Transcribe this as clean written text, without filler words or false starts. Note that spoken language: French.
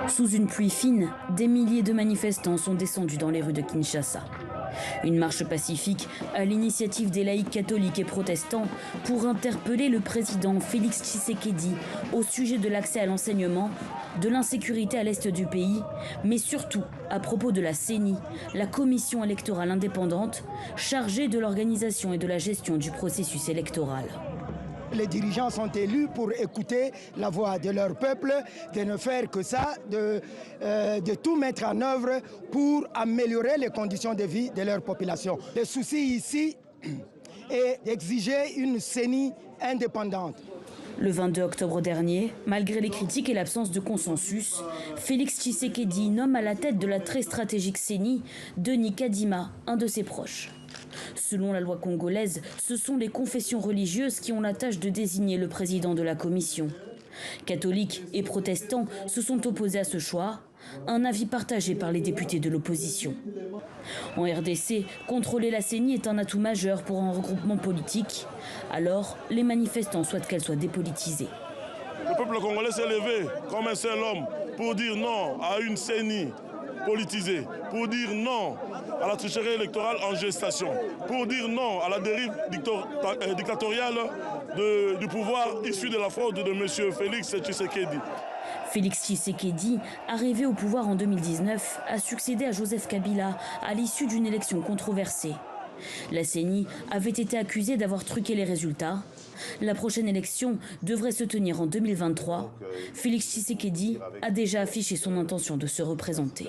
Sous une pluie fine, des milliers de manifestants sont descendus dans les rues de Kinshasa. Une marche pacifique à l'initiative des laïcs catholiques et protestants pour interpeller le président Félix Tshisekedi au sujet de l'accès à l'enseignement, de l'insécurité à l'est du pays, mais surtout à propos de la CENI, la commission électorale indépendante chargée de l'organisation et de la gestion du processus électoral. Les dirigeants sont élus pour écouter la voix de leur peuple, de ne faire que ça, de tout mettre en œuvre pour améliorer les conditions de vie de leur population. Le souci ici est d'exiger une CENI indépendante. Le 22 octobre dernier, malgré les critiques et l'absence de consensus, Félix Tshisekedi nomme à la tête de la très stratégique CENI Denis Kadima, un de ses proches. Selon la loi congolaise, ce sont les confessions religieuses qui ont la tâche de désigner le président de la commission. Catholiques et protestants se sont opposés à ce choix, un avis partagé par les députés de l'opposition. En RDC, contrôler la CENI est un atout majeur pour un regroupement politique. Alors, les manifestants souhaitent qu'elle soit dépolitisée. Le peuple congolais s'est levé comme un seul homme pour dire non à une CENI politisée, pour dire non à la tricherie électorale en gestation, pour dire non à la dérive dictatoriale du pouvoir issu de la fraude de M. Félix Tshisekedi. Félix Tshisekedi, arrivé au pouvoir en 2019, a succédé à Joseph Kabila à l'issue d'une élection controversée. La CENI avait été accusée d'avoir truqué les résultats. La prochaine élection devrait se tenir en 2023. Félix Tshisekedi a déjà affiché son intention de se représenter.